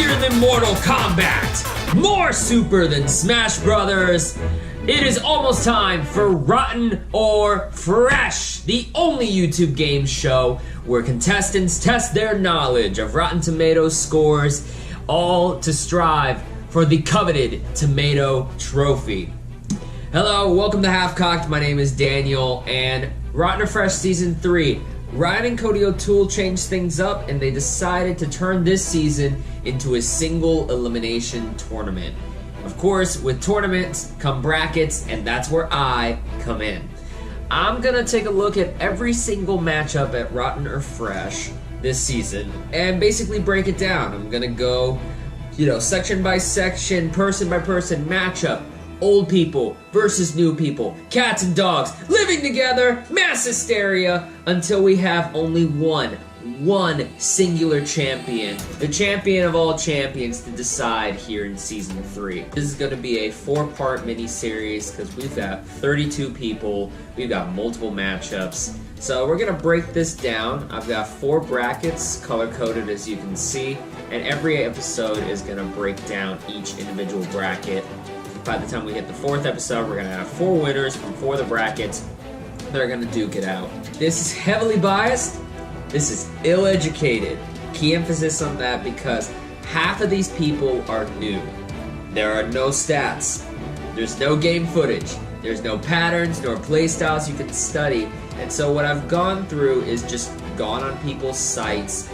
mightier than Mortal Kombat, more super than Smash Brothers. It is almost time for Rotten or Fresh, the only YouTube game show where contestants test their knowledge of Rotten Tomatoes scores, all to strive for the coveted tomato trophy. Hello, welcome to HalfKocked. My name is Daniel, and Rotten or Fresh Season 3. Ryan and Cody O'Toole changed things up, and they decided to turn this season into a single elimination tournament. Of course, with tournaments come brackets, and that's where I come in. I'm gonna take a look at every single matchup at Rotten or Fresh this season and basically break it down. I'm gonna go, section by section, person by person matchup. Old people versus new people, cats and dogs living together, mass hysteria, until we have only one singular champion, the champion of all champions, to decide here in Season 3. This is going to be a 4-part mini-series because we've got 32 people, we've got multiple matchups. So we're going to break this down. I've got 4 brackets, color-coded as you can see, and every episode is going to break down each individual bracket. By the time we hit the 4th episode, we're going to have 4 winners from 4 of the brackets that are going to duke it out. This is heavily biased. This is ill-educated. Key emphasis on that because half of these people are new. There are no stats. There's no game footage. There's no patterns nor play styles you can study. And so what I've gone through is just gone on people's sites,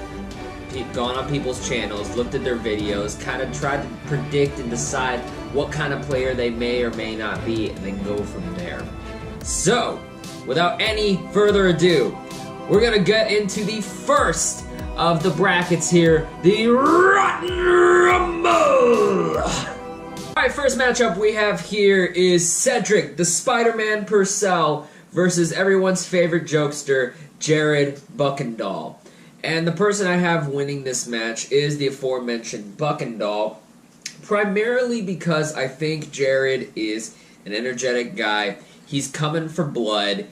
gone on people's channels, looked at their videos, kind of tried to predict and decide what kind of player they may or may not be, and then go from there. So, without any further ado, we're gonna get into the first of the brackets here, the Rotten Rumble! Alright, first matchup we have here is Cedric, the Spider-Man Purcell, versus everyone's favorite jokester, Jared Buckendall. And the person I have winning this match is the aforementioned Buckendall, primarily because I think Jared is an energetic guy. He's coming for blood.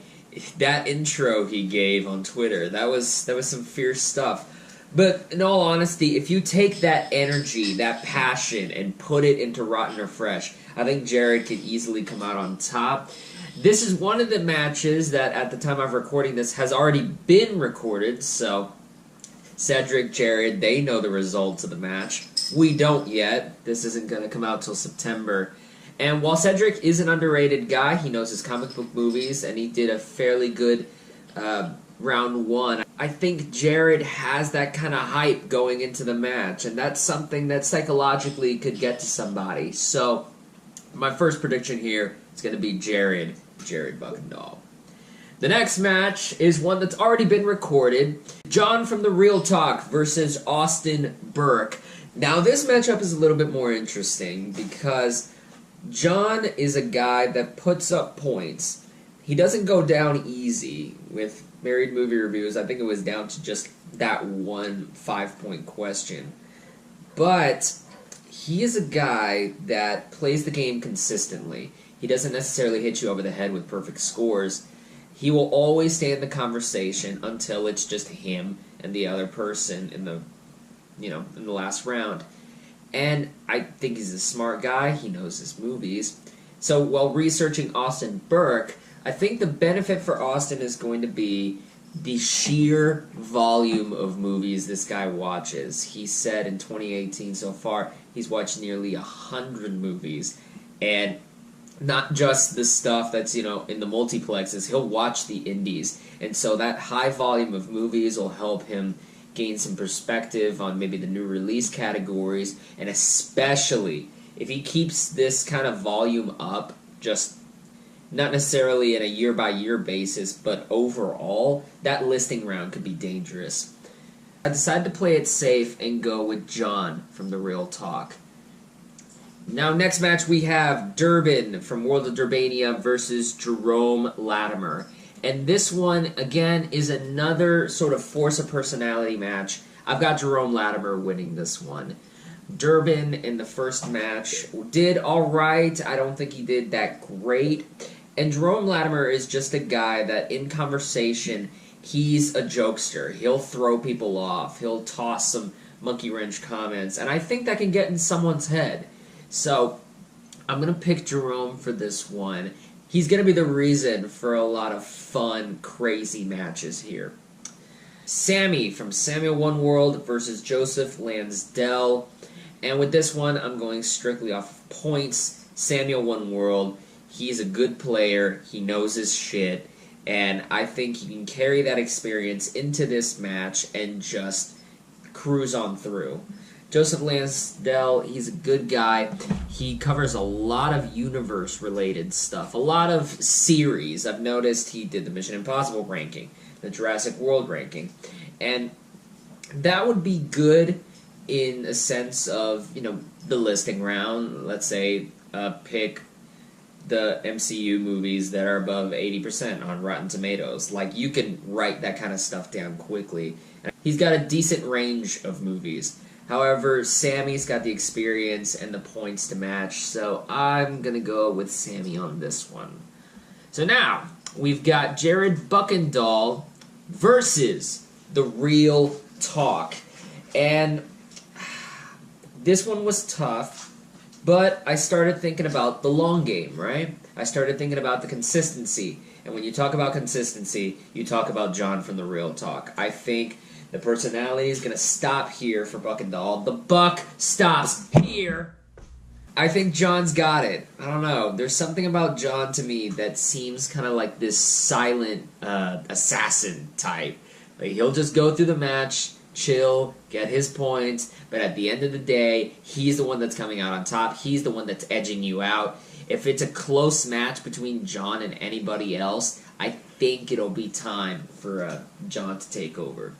That intro he gave on Twitter, that was some fierce stuff. But in all honesty, if you take that energy, that passion, and put it into Rotten or Fresh, I think Jared could easily come out on top. This is one of the matches that, at the time of recording this, has already been recorded, so Cedric, Jared, they know the results of the match. We don't yet. This isn't going to come out till September. And while Cedric is an underrated guy, he knows his comic book movies, and he did a fairly good round 1. I think Jared has that kind of hype going into the match, and that's something that psychologically could get to somebody. So, my first prediction here is going to be Jared Buckendall. The next match is one that's already been recorded. John from The Real Talk versus Austin Burke. Now, this matchup is a little bit more interesting because John is a guy that puts up points. He doesn't go down easy with Married Movie Reviews. I think it was down to just that one 5-point question. But he is a guy that plays the game consistently. He doesn't necessarily hit you over the head with perfect scores. He will always stay in the conversation until it's just him and the other person in the last round. And I think he's a smart guy. He knows his movies. So while researching Austin Burke, I think the benefit for Austin is going to be the sheer volume of movies this guy watches. He said in 2018 so far, he's watched nearly 100 movies. And not just the stuff that's, in the multiplexes. He'll watch the indies. And so that high volume of movies will help him gain some perspective on maybe the new release categories, and especially if he keeps this kind of volume up, just not necessarily in a year-by-year basis, but overall, that listing round could be dangerous. I decided to play it safe and go with John from The Real Talk. Now, next match we have Durbin from World of Durbania versus Jerome Latimer. And this one, again, is another sort of force of personality match. I've got Jerome Latimer winning this one. Durbin in the first match did alright. I don't think he did that great. And Jerome Latimer is just a guy that in conversation, he's a jokester. He'll throw people off. He'll toss some monkey wrench comments, and I think that can get in someone's head. So I'm going to pick Jerome for this one. He's going to be the reason for a lot of fun, crazy matches here. Sammy from Samuel One World versus Joseph Lansdell. And with this one, I'm going strictly off of points. Samuel One World, he's a good player. He knows his shit. And I think he can carry that experience into this match and just cruise on through. Joseph Lansdell, he's a good guy. He covers a lot of universe-related stuff, a lot of series. I've noticed he did the Mission Impossible ranking, the Jurassic World ranking, and that would be good in a sense of, you know, the listing round. Let's say pick the MCU movies that are above 80% on Rotten Tomatoes. Like, you can write that kind of stuff down quickly. He's got a decent range of movies. However, Sammy's got the experience and the points to match, so I'm going to go with Sammy on this one. So now, we've got Jared Buckendahl versus The Real Talk. And this one was tough, but I started thinking about the long game, right? I started thinking about the consistency. And when you talk about consistency, you talk about John from The Real Talk. I think the personality is going to stop here for Buckendahl. The buck stops here. I think John's got it. I don't know. There's something about John to me that seems kind of like this silent assassin type. Like, he'll just go through the match, chill, get his points, but at the end of the day, he's the one that's coming out on top. He's the one that's edging you out. If it's a close match between John and anybody else, I think it'll be time for John to take over.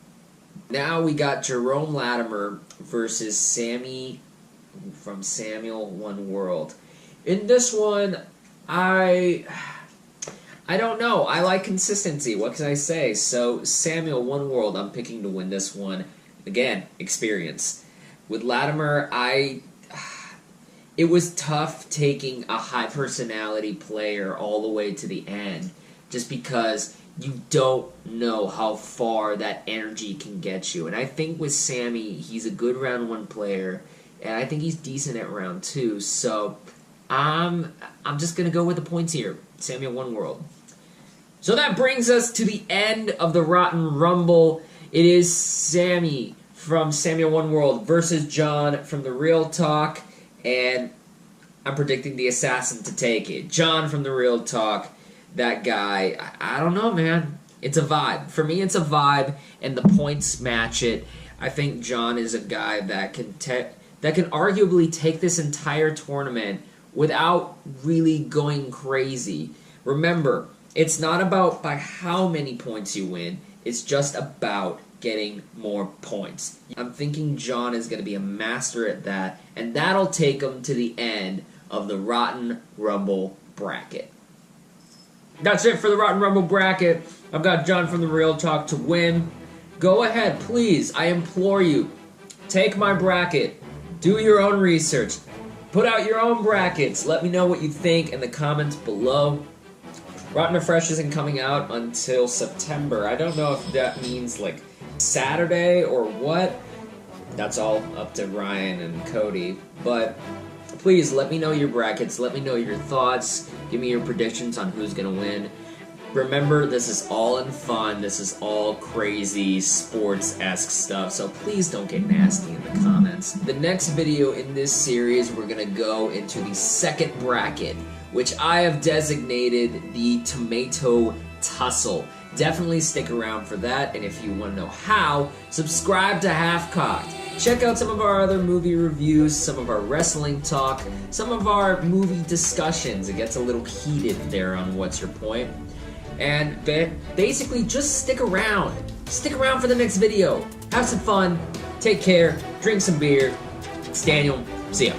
Now we got Jerome Latimer versus Sammy from Samuel One World. In this one, I don't know. I like consistency. What can I say? So Samuel One World, I'm picking to win this one. Again, experience. With Latimer, it was tough taking a high personality player all the way to the end, just because you don't know how far that energy can get you. And I think with Sammy, he's a good round one player, and I think he's decent at round two. So I'm just going to go with the points here. Samuel One World. So that brings us to the end of the Rotten Rumble. It is Sammy from Samuel One World versus John from The Real Talk, and I'm predicting the assassin to take it. John from The Real Talk. That guy, I don't know, man. It's a vibe. For me, it's a vibe, and the points match it. I think John is a guy that can arguably take this entire tournament without really going crazy. Remember, it's not about by how many points you win. It's just about getting more points. I'm thinking John is going to be a master at that, and that'll take him to the end of the Rotten Rumble bracket. That's it for the Rotten Rumble bracket. I've got John from The Real Talk to win. Go ahead, please. I implore you. Take my bracket. Do your own research. Put out your own brackets. Let me know what you think in the comments below. Rotten or Fresh isn't coming out until September. I don't know if that means like Saturday or what. That's all up to Ryan and Cody. But please let me know your brackets. Let me know your thoughts. Give me your predictions on who's going to win. Remember, this is all in fun. This is all crazy sports-esque stuff, so please don't get nasty in the comments. The next video in this series, we're going to go into the second bracket, which I have designated the Tomato Tussle. Definitely stick around for that, and if you want to know how, subscribe to HalfKocked. Check out some of our other movie reviews, some of our wrestling talk, some of our movie discussions. It gets a little heated there on What's Your Point. And basically, just stick around. Stick around for the next video. Have some fun. Take care. Drink some beer. It's Daniel. See ya.